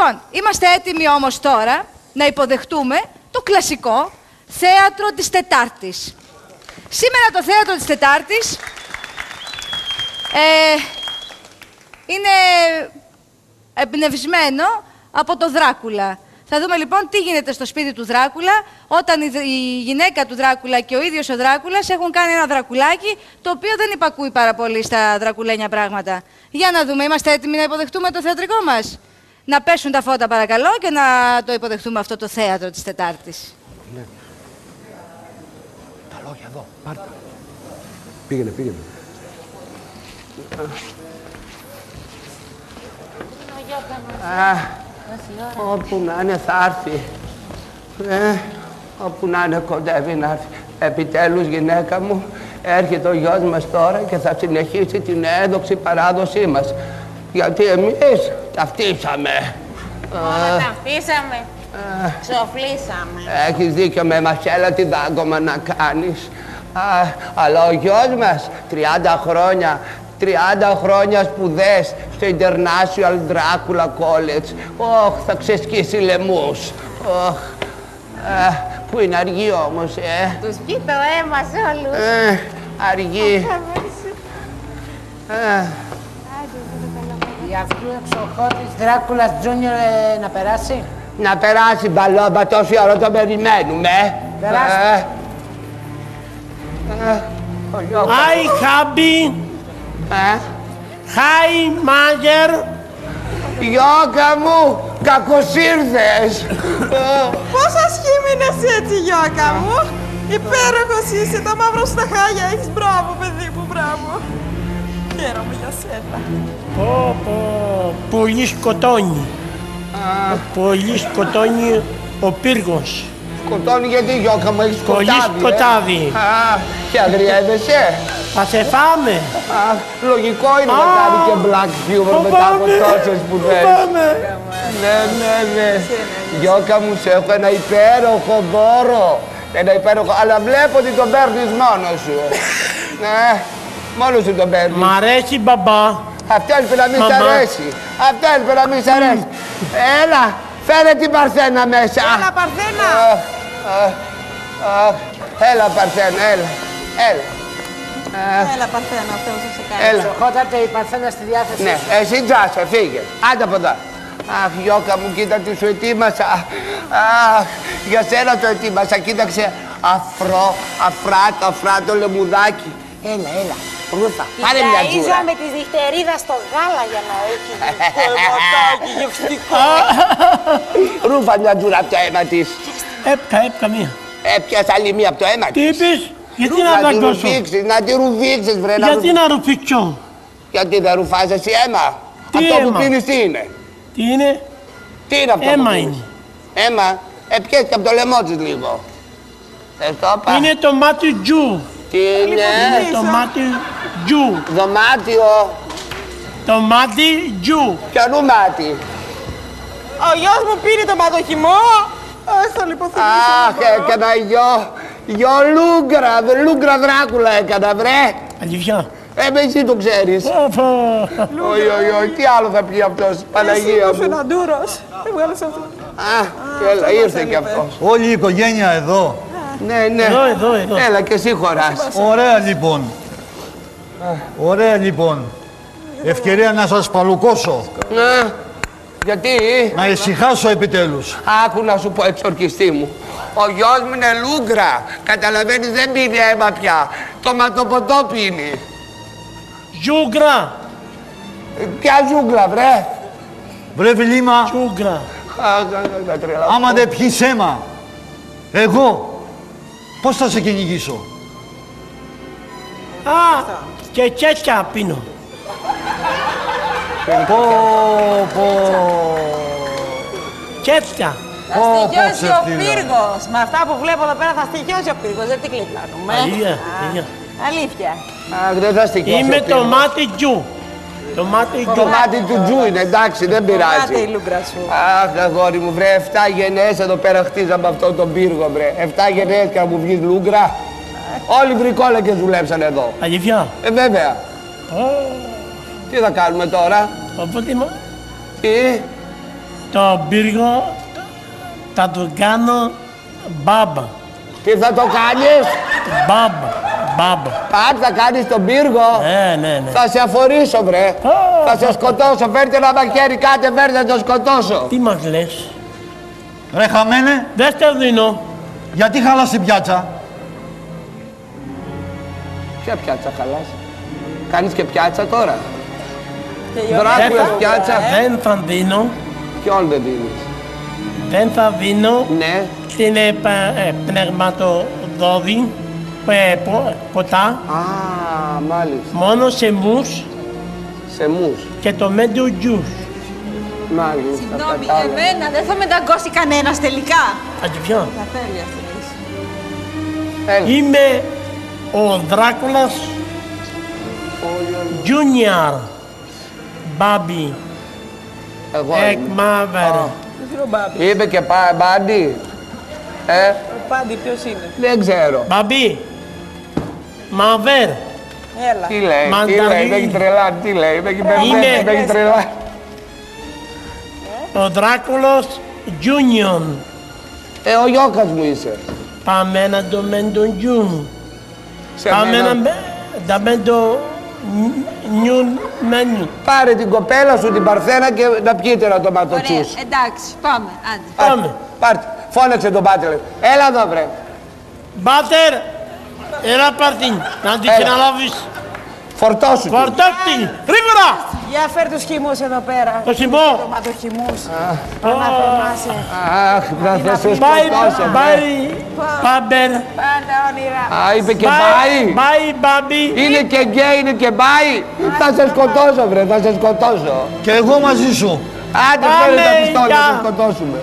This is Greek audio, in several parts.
Λοιπόν, είμαστε έτοιμοι όμως τώρα να υποδεχτούμε το κλασικό θέατρο της Τετάρτης. Σήμερα το θέατρο της Τετάρτης είναι εμπνευσμένο από το Δράκουλα. Θα δούμε λοιπόν τι γίνεται στο σπίτι του Δράκουλα όταν η γυναίκα του Δράκουλα και ο ίδιος ο Δράκουλας έχουν κάνει ένα δρακουλάκι το οποίο δεν υπακούει πάρα πολύ στα δρακουλένια πράγματα. Για να δούμε, είμαστε έτοιμοι να υποδεχτούμε το θεατρικό μας? Να πέσουν τα φώτα παρακαλώ και να το υποδεχτούμε αυτό το θέατρο της Τετάρτης. Ναι. Τα λόγια εδώ, πάρτε. Πήγαινε, πήγαινε. Όπου να είναι θα έρθει. Όπου να είναι κοντεύει να έρθει. Επιτέλους γυναίκα μου, έρχεται ο γιος μας τώρα και θα συνεχίσει την έδοξη παράδοσή μας. Γιατί εμείς ταυτίσαμε. Όλα ταυτίσαμε. Ξοφλήσαμε. Έχεις δίκιο, με μαχαίρα τι δάγκωμα να κάνεις. Αλλά ο γιος μας 30 χρόνια σπουδές στο International Dracula College. Θα ξεσκίσει λαιμούς. Πού είναι αργή όμως, Τους πει το αίμα σε όλους. Αργή. Για αυτού εξοχώτης Δράκουλας Τζούνιορ να περάσει. Να περάσει μπαλόμπα, τόση ώρα το περιμένουμε. Περάστε. Hi, Happy. Hi, Mother. Γιώκα μου, κακώς ήρθες. Πώς ασχήμινες έτσι, Γιώκα μου. Υπέροχος είσαι, τα μαύρα στα χάλια έχεις. Μπράβο, παιδί μου, μπράβο. Χαίρομαι για σένα. Πολύ σκοτώνει. Πολύ σκοτώνει ο πύργος. Σκοτώνει γιατί, Γιώκα μου, έχει σκοτάδι. Πολύ σκοτάδι. Και αγριεύεσαι. Θα σε φάμε. Λογικό είναι να κάνει και black humor μετά από τόσες σπουδές. Ναι. Γιώκα μου, σε έχω ένα υπέροχο δώρο. Ένα υπέροχο, αλλά βλέπω ότι τον παίρνεις μόνος σου. Ναι, μόνος σου τον παίρνεις. Μ' αρέσει, μπαμπά. Αυτό έλπε να μην σ' αρέσει. Αυτό έλπε να μην σ' αρέσει. Έλα, φέρε την Παρθένα μέσα. Έλα, Παρθένα. Έλα, Παρθένα, έλα. Έλα, Παρθένα, αυτό θα σε κάνει. Έλα. Εξοχότατε η Παρθένα στη διάθεση. Ναι, εσύ τζάσε, φύγε. Άντε από εδώ. Αχ, Γιώκα μου, κοίτα τι σου ετοίμασα. Αχ, για σένα το ετοίμασα. Κοίταξε, αφράτο λεμουδάκι. Έλα, Ρούφα, πάρε μια τζούρα. Ταΐζαμε τη διχτερίδα στο γάλα για να έχει Κομματάκι γευστικό. Ρούφα μια τζούρα από το αίμα της. Έπκα μία. Έπιασα άλλη μία από το αίμα Τι της. είπες? Γιατί να δαγκώσω? Να τη ρουφήξεις, βρε. Γιατί να ρουφήξω? Γιατί δεν ρουφάς εσύ αίμα? Τι Αυτό που αίμα? πίνεις τι είναι? Τι είναι? Τι είναι αυτό? Αίμα που πίνεις? είναι. Αίμα? Πιες και από το λαιμό της λίγο. Είναι το μάτι τζου. Τι είναι? Το μάτι τζου. Δωμάτιο. Το μάτι τζου. Ποιανού μάτι? Ο γιος μου πήρε το ματοχυμό. Θα λιποθυμίσω. Αχ, έκανα γιο Λούγκρα Δράκουλα έκανα, βρε. Αλήθεια. Εσύ το ξέρεις. Όχι, τι άλλο θα πει αυτός, Παναγία μου. Φεναντούρος. Δεν βγάλες αυτό. Έλα, ήρθε κι αυτός. Όλη η οικογένεια εδώ. Ναι. Εδώ. Έλα και εσύ χωράς. Ωραία λοιπόν. Ευκαιρία να σας παλουκώσω. Γιατί? Να ησυχάσω επιτέλους. Άκου να σου πω, εξορκιστή μου. Ο γιος μου είναι Λούγκρα. Καταλαβαίνεις, δεν πίνει αίμα πια. Το ματοποτό πίνει. Ζούγκρα. Ποια ζούγκλα, βρε. Βρε Βιλίμα, Ζούγκρα. άμα δεν πιείς αίμα, εγώ πώς θα σε κυνηγήσω? Και τσέτσια πίνω. Τσέτσια. Θα στοιχιώσει ο πύργος. Με αυτά που βλέπω εδώ πέρα θα στοιχιώσει ο πύργος. Δεν την κλειδώνουμε. Αλήθεια. Δεν θα στοιχειώσει. Είμαι το μάτι τζου. Το μάτι του τζου είναι, εντάξει, δεν πειράζει. Πάτε η Λούγκρα σου. Αχ, αγόρι μου, βρε, 7 γενναίες εδώ πέρα χτίζαμε αυτόν τον πύργο, βρε. 7 γενναίες και να μου βγεις Λούγκρα. Όλοι βρικόλακες δουλέψαν εδώ. Αλήθεια. Το πύργο θα το κάνω μπάμπα. Τι θα το κάνεις? Μπάμπα. Θα κάνεις τον πύργο. Ναι. Θα σε αφορήσω, βρε. Θα σε σκοτώσω. Φέρτε ένα μαχαίρι, κάτε, φέρτε να το σκοτώσω. Τι μας λες? Ρε χαμένε, Δεν στο δίνω. γιατί χάλασε την πιάτσα? Ποια πιάτσα χαλάς? Κάνεις και πιάτσα τώρα? Τελειώνει. Δράκουλας πιάτσα. Δεν θα δίνω. Ποιον δεν δίνεις? Δεν θα δίνω Ναι. στην πνευματοδόδη ποτά. Α, μάλιστα. Μόνο σε μους Σε μούς. και το μέντο τζους. Μάλιστα. Συγγνώμη, κατάλαβα. εμένα δεν θα με δαγκώσει κανένας τελικά. Αντιβιόν. Τα θέλει αυτή να είσαι. Έλα. Είμαι ο Δράκουλας Junior Μπάμπι Εγώ Εκ είμαι. Μάβερ. Είπε και μπάντι. Ο Πάντη ποιος είναι? Δεν ξέρω. Μπάμπι Μάβερ. Έλα. Τι λέει, Μανταλή. με έχει τρελάνει, τι λέει, με έχει Είναι. μπερδέψει, με έχει τρελάνει. Ο Δράκουλος Junior. Ο Γιώκας μου είσαι. Πάμε να το μέντο τζου. Σε Πάμε μένα. να μέντο νιουν μένου. Πάρε την κοπέλα σου, την Παρθένα και να πιείτε ένα Ωραία, τοματοτσούς. εντάξει, πάμε. Άντε. Πάμε. Πάρτε, φώναξε τον Πάτελε. Έλα εδώ βρε. Μπάτερ, έλα πάρτιν, να την Έλα. ξαναλάβεις. Φορτώσου την. Φορτώκτη, γρήγορα. Για φέρ τους χυμούς εδώ πέρα. Το χυμό. Τοματοχυμούς. Να θερμάσαι. Αχ, θα σε Μπάι, σκοτώσω. μπάμπερ. Πάντα όνειρα. Α, είπε και πάει. Μπάι, μπάμπι. Είναι και γκέι, είναι και πάει. Θα σε σκοτώσω βρε, θα σε σκοτώσω. Και εγώ μαζί σου. Άντε Πάμε, φέρε τα πιστόλια, για. θα σε σκοτώσουμε.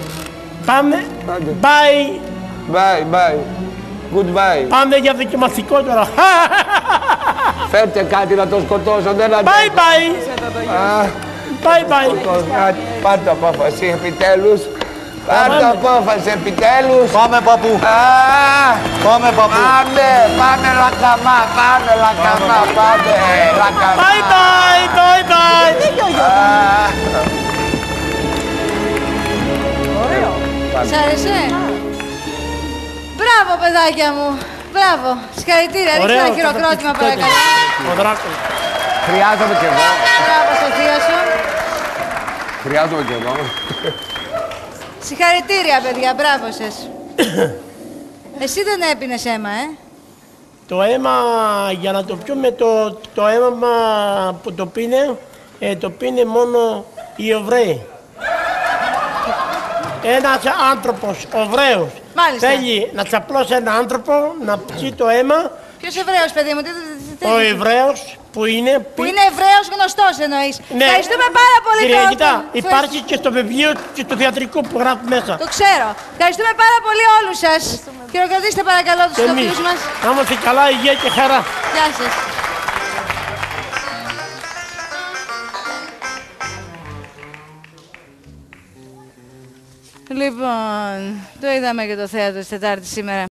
Πάμε. Άντε. Μπάι. Bye, bye. Goodbye. Πάμε για δοκιμαστικό τώρα. Φέρτε κάτι να το σκοτώσω, δεν αντέχω. Μπάι, μπάι. Μπάι, μπάι. Πάρτε απόφαση επιτέλους. Πάρτε απόφαση επιτέλους. Πάμε παππού. Πάμε παππού. Πάμε λακαμά, πάμε λακαμά, πάμε λακαμά. Μπάι, μπάι, μπάι, μπάι. Σ' άρεσε? Μπράβο, παιδάκια μου. Μπράβο. Συγχαρητήρια. Ρίξτε ένα χειροκρότημα, παρακαλώ. Ο Δράκουλας. Χρειάζομαι κι εγώ. Μπράβο στο θείο σου. Χρειάζομαι κι εγώ. Συγχαρητήρια, παιδιά. Μπράβο σας. Εσύ δεν έπινες αίμα, Το αίμα, για να το πιούμε, το αίμα που το πίνε μόνο οι Εβραίοι. Ένας άνθρωπος, Εβραίος, Μάλιστα. θέλει να τσαπλώσει έναν άνθρωπο, να πιει το αίμα, Ποιος Εβραίος, παιδί μου, ο Εβραίος που είναι... Που είναι Εβραίος γνωστός εννοείς. Ναι. Ευχαριστούμε πάρα πολύ. Κύριε, το- κοιτά, το- υπάρχει και στο βιβλίο και το θεατρικό που γράφει μέσα. Το ξέρω. Ευχαριστούμε πάρα πολύ όλους σας. Χειροκροτήστε παρακαλώ τους Και εμείς, ηθοποιούς μας. να είμαστε καλά, υγεία και χαρά. Γεια σας. Λοιπόν, το είδαμε και το θέατρο της Τετάρτης σήμερα.